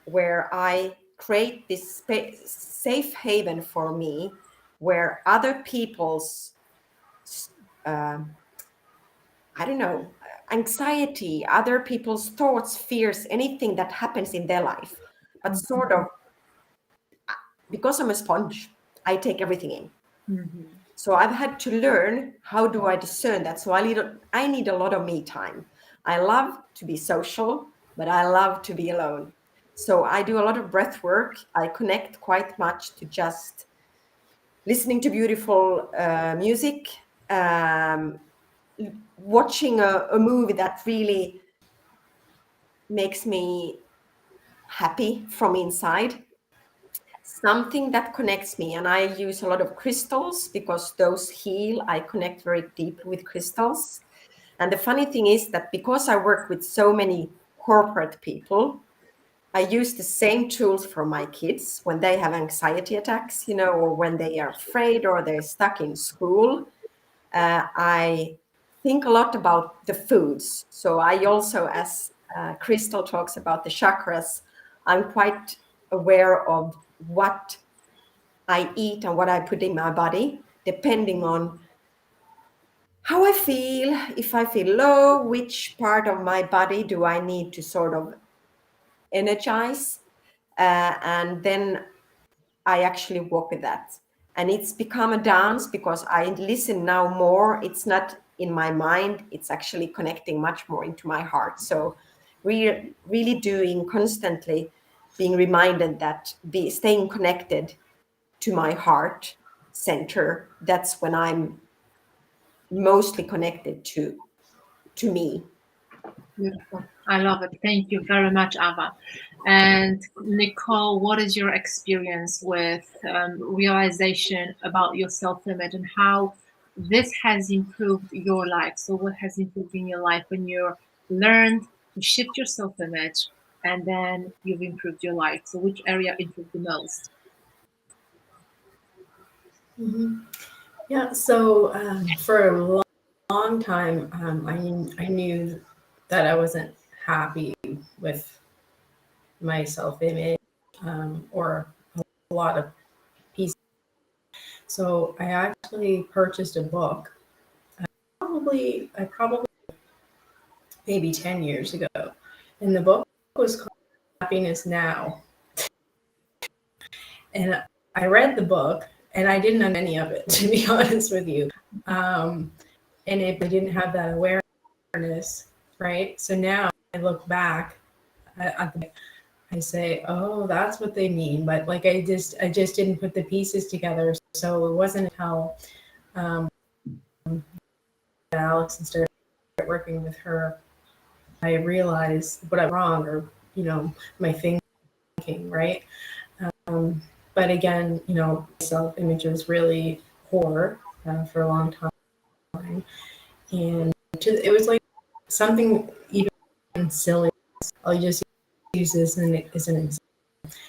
where I create this safe haven for me, where other people's I don't know, anxiety, other people's thoughts, fears, anything that happens in their life, but sort of, because I'm a sponge, I take everything in. Mm-hmm. So I've had to learn, how do I discern that? So I need a lot of me time. I love to be social, but I love to be alone. So I do a lot of breath work. I connect quite much to just listening to beautiful music, watching a movie that really makes me happy from inside. Something that connects me, and I use a lot of crystals because those heal. I connect very deeply with crystals. And the funny thing is that because I work with so many corporate people, I use the same tools for my kids when they have anxiety attacks, or when they are afraid or they're stuck in school. I think a lot about the foods. So I also, as Crystal talks about the chakras, I'm quite aware of what I eat and what I put in my body, depending on how I feel. If I feel low, which part of my body do I need to sort of energize? And then I actually walk with that. And it's become a dance because I listen now more. It's not in my mind, it's actually connecting much more into my heart. So really doing constantly, being reminded that staying connected to my heart center, that's when I'm mostly connected to me. Beautiful. I love it. Thank you very much, Ava. And Nicole, what is your experience with realization about your self-image and how this has improved your life? So what has improved in your life when you learned to shift your self-image and then you've improved your life? So which area improved the most? Mm-hmm. Yeah, so for a long time, I knew that I wasn't happy with my self-image or a lot of pieces. So I actually purchased a book, probably maybe 10 years ago, and the book was called Happiness Now. And I read the book, and I didn't know any of it, to be honest with you. And if I didn't have that awareness, right? So now I look back I say, oh, that's what they mean. But like I just didn't put the pieces together. So it wasn't until Alex and started working with her, I realized what I'm wrong, or my thinking, right? But again, self-image was really poor for a long time, and it was like something even silly. I'll just use this as an example.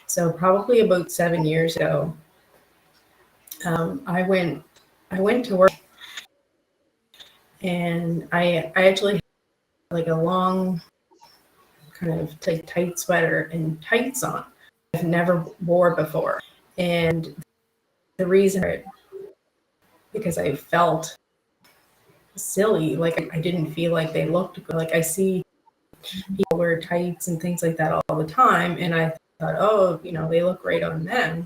So probably about 7 years ago, I went to work, and I actually had like a long kind of tight sweater and tights on. I've never wore before, and the reason because I felt silly, like I didn't feel like they looked good. Like I see people wear tights and things like that all the time, and I thought, oh, they look great on them.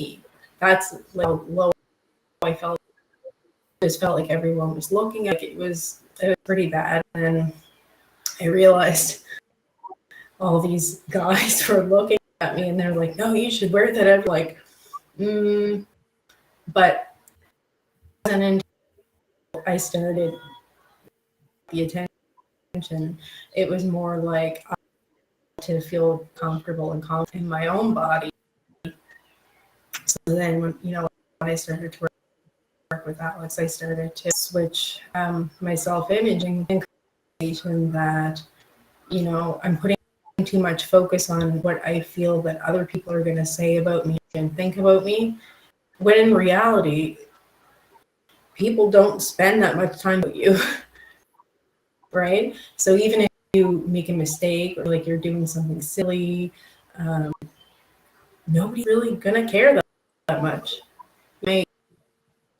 That's like low. I felt just felt like everyone was looking. Like it was pretty bad, and I realized all these guys were looking at me, and they're like, "No, you should wear that." I'm like, but and until I started the attention, it was more like to feel comfortable and confident in my own body. So then, when I started to work with Alex, I started to switch my self-image and that I'm putting too much focus on what I feel that other people are going to say about me and think about me, when in reality, people don't spend that much time with you, right? So even if you make a mistake or like you're doing something silly, nobody's really going to care that much. You may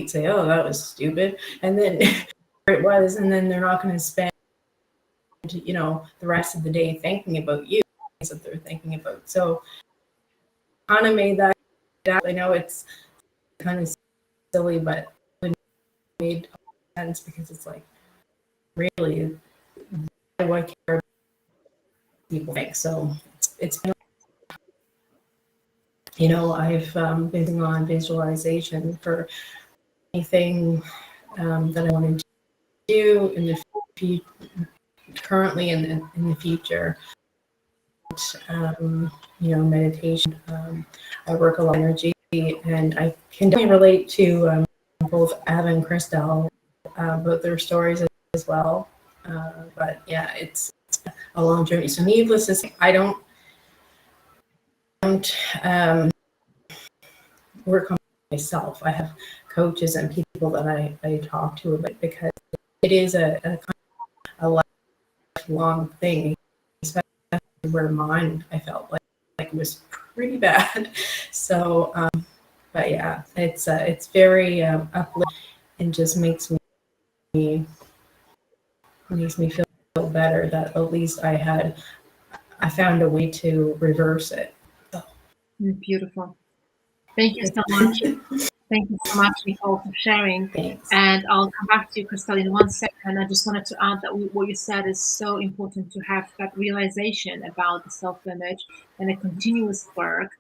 say, oh, that was stupid, and then it was, and then they're not going to spend the rest of the day thinking about you, that they're thinking about. So kind of made that. I know it's kind of silly, but it made sense because it's like, really, what care people think. So it's I've been on visualization for anything that I want to do in the future, currently in the future. Meditation. I work a lot of energy, and I can definitely relate to both Ava and Christelle, both their stories as well. But yeah, it's a long journey. So needless to say, I don't work on myself. I have coaches and people that I talk to about it, because it is a lifelong thing, especially where mine, I felt like it was pretty bad. So, but yeah, it's very uplifting, and just makes me feel better that at least I found a way to reverse it. Beautiful. Thank you so much. Thank you so much, Nicole, for sharing. Thanks. And I'll come back to you, Crystal, in 1 second. I just wanted to add that what you said is so important, to have that realization about the self-image and a continuous work.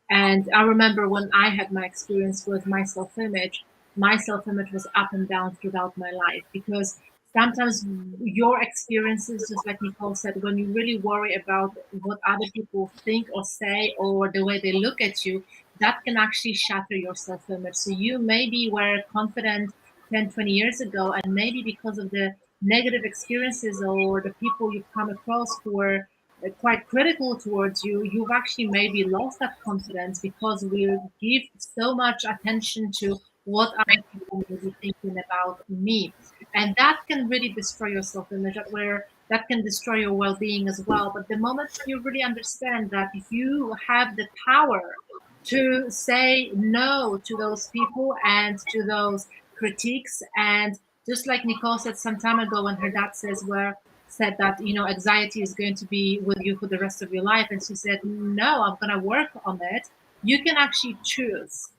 And I remember when I had my experience with my self-image was up and down throughout my life, because sometimes your experiences, just like Nicole said, when you really worry about what other people think or say or the way they look at you, that can actually shatter your self-image. So you maybe were confident 10, 20 years ago, and maybe because of the negative experiences or the people you've come across who were quite critical towards you, you've actually maybe lost that confidence because we give so much attention to what other people may be thinking about me. And that can really destroy your self-image, that can destroy your well-being as well. But the moment you really understand that you have the power to say no to those people and to those critiques, and just like Nicole said some time ago, when her dad said that anxiety is going to be with you for the rest of your life, and she said, no, I'm going to work on it. You can actually choose.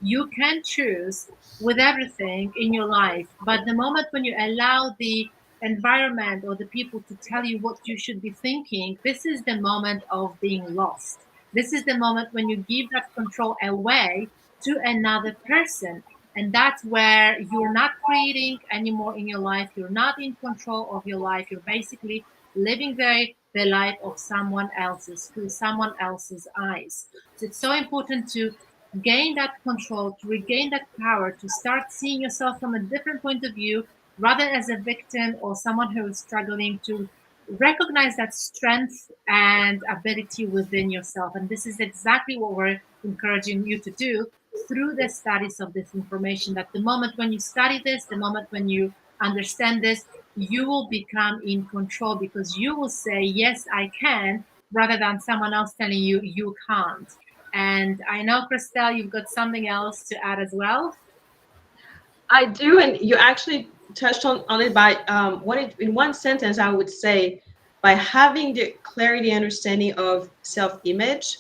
You can choose with everything in your life, but the moment when you allow the environment or the people to tell you what you should be thinking, this is the moment of being lost. This is the moment when you give that control away to another person. And that's where you're not creating anymore in your life. You're not in control of your life. You're basically living the life of someone else's, through someone else's eyes. So it's so important to gain that control, to regain that power, to start seeing yourself from a different point of view, rather as a victim or someone who is struggling, to recognize that strength and ability within yourself. And this is exactly what we're encouraging you to do through the studies of this information, that the moment when you study this, the moment when you understand this, you will become in control, because you will say, yes, I can, rather than someone else telling you you can't. And I know, Christelle, you've got something else to add as well. I do, and you actually touched on it by in one sentence. I would say, by having the clarity, understanding of self-image,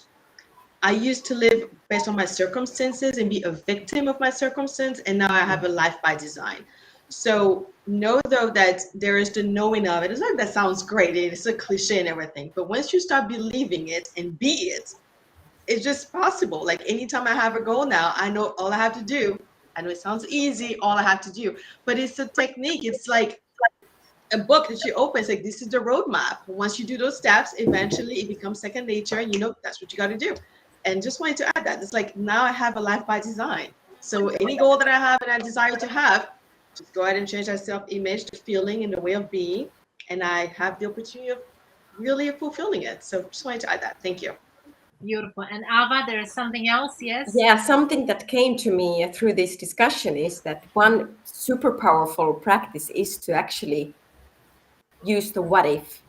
I used to live based on my circumstances and be a victim of my circumstance, and now I have a life by design. So know though that there is the knowing of it. It's like, that sounds great, it's a cliche and everything, but once you start believing it and be it, it's just possible. Like anytime I have a goal now, I know all I have to do. I know it sounds easy, all I have to do, but it's a technique. It's like a book that you open. It's like, this is the roadmap. Once you do those steps, eventually it becomes second nature, and that's what you got to do. And just wanted to add that it's like, now I have a life by design. So any goal that I have and I desire to have, just go ahead and change that self-image, the feeling and the way of being, and I have the opportunity of really fulfilling it. So just wanted to add that. Thank you. Beautiful. And Ava, there is something else, yes? Yeah, something that came to me through this discussion is that one super powerful practice is to actually use the what if.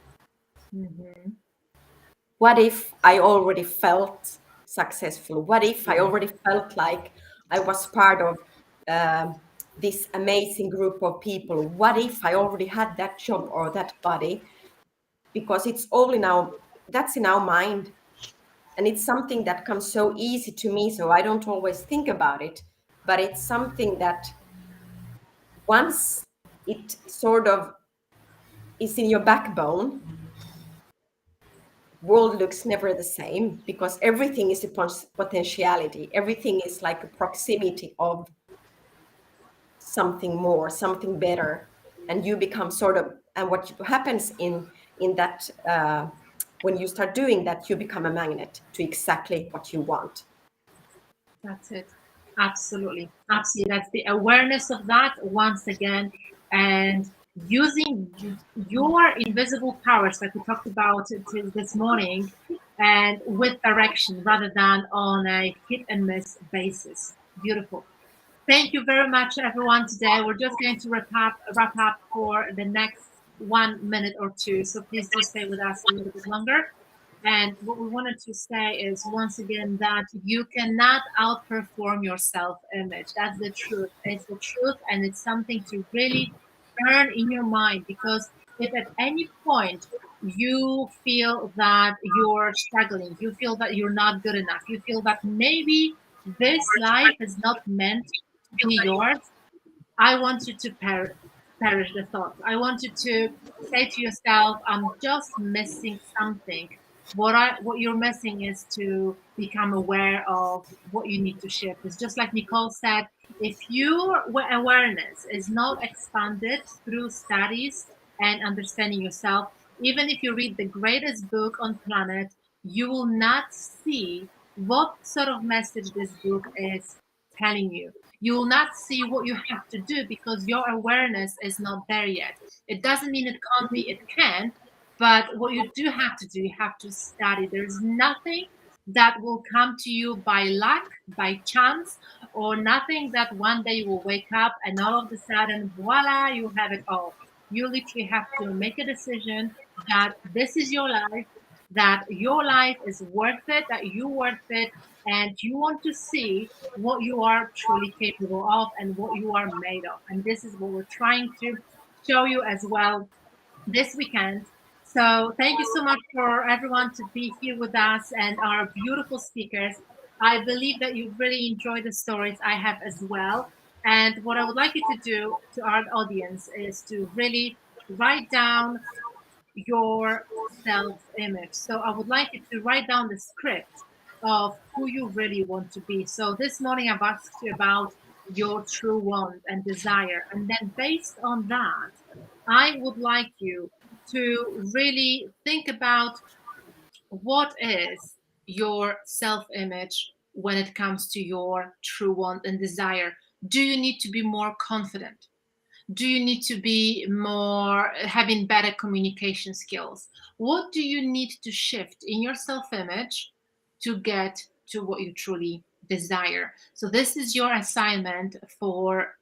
Mm-hmm. What if I already felt successful? What if I already felt like I was part of this amazing group of people? What if I already had that job or that body? Because it's all that's in our mind. And it's something that comes so easy to me, so I don't always think about it. But it's something that once it sort of is in your backbone, world looks never the same, because everything is a potentiality. Everything is like a proximity of something more, something better, and you become sort of. And what happens in that when you start doing that, you become a magnet to exactly what you want. That's it. Absolutely. Absolutely. That's the awareness of that once again, and using your invisible powers, like we talked about this morning, and with direction rather than on a hit and miss basis. Beautiful. Thank you very much, everyone. Today, we're just going to wrap up for the next 1 minute or two. So please do stay with us a little bit longer. And what we wanted to say is, once again, that you cannot outperform your self-image. That's the truth. It's the truth, and it's something to really turn in your mind, because if at any point you feel that you're struggling, you feel that you're not good enough, you feel that maybe this life is not meant to be yours, I want you to perish the thoughts. I want you to say to yourself, I'm just missing something. What you're missing is to become aware of what you need to shift. It's just like Nicole said, if your awareness is not expanded through studies and understanding yourself, even if you read the greatest book on planet, you will not see what sort of message this book is telling you. You will not see what you have to do because your awareness is not there yet. It doesn't mean it can't be, it can, but what you do have to do, you have to study. There's nothing that will come to you by luck, by chance, or nothing that one day you will wake up and all of a sudden, voila, you have it all. You literally have to make a decision that this is your life, that your life is worth it, that you're worth it, and you want to see what you are truly capable of and what you are made of. And this is what we're trying to show you as well this weekend. So thank you so much for everyone to be here with us and our beautiful speakers. I believe that you really enjoyed the stories. I have as well. And what I would like you to do to our audience is to really write down your self-image. So I would like you to write down the script of who you really want to be. So this morning I've asked you about your true want and desire. And then based on that, I would like you to really think about what is your self-image when it comes to your true want and desire. Do you need to be more confident? Do you need to be more having better communication skills? What do you need to shift in your self-image to get to what you truly desire? So this is your assignment for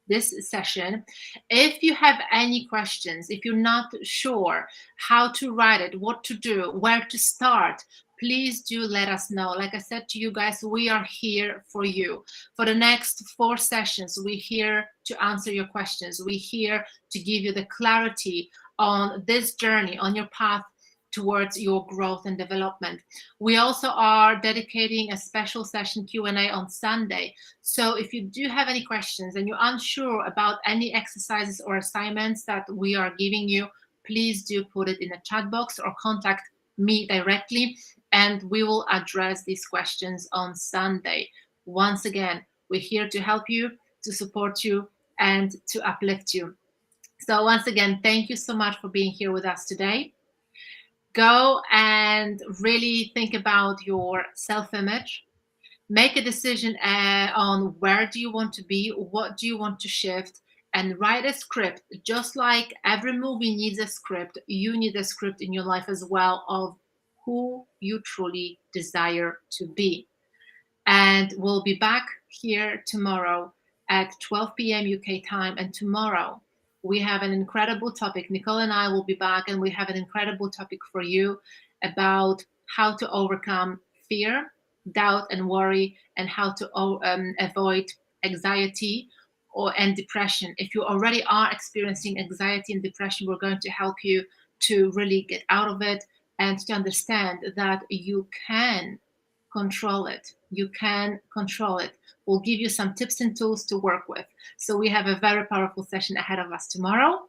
this session. If you have any questions, if you're not sure how to write it, what to do, where to start, please do let us know. Like I said to you guys, we are here for you. For the next 4 sessions, we're here to answer your questions. We're here to give you the clarity on this journey, on your path towards your growth and development. We also are dedicating a special session Q&A on Sunday. So if you do have any questions and you're unsure about any exercises or assignments that we are giving you, please do put it in the chat box or contact me directly, and we will address these questions on Sunday. Once again, we're here to help you, to support you, and to uplift you. So once again, thank you so much for being here with us today. Go and really think about your self-image. Make a decision on where do you want to be, what do you want to shift, and write a script. Just like every movie needs a script, you need a script in your life as well of who you truly desire to be. And we'll be back here tomorrow at 12 p.m. UK time. And tomorrow we have an incredible topic. Nicole and I will be back, and we have an incredible topic for you about how to overcome fear, doubt, and worry, and how to avoid anxiety and depression. If you already are experiencing anxiety and depression, we're going to help you to really get out of it and to understand that you can control it. You can control it. We'll give you some tips and tools to work with. So we have a very powerful session ahead of us tomorrow.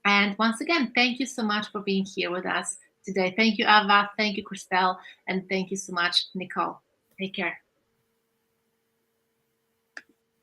And once again, thank you so much for being here with us today. Thank you, Ava. Thank you, Christelle. And thank you so much, Nicole. Take care.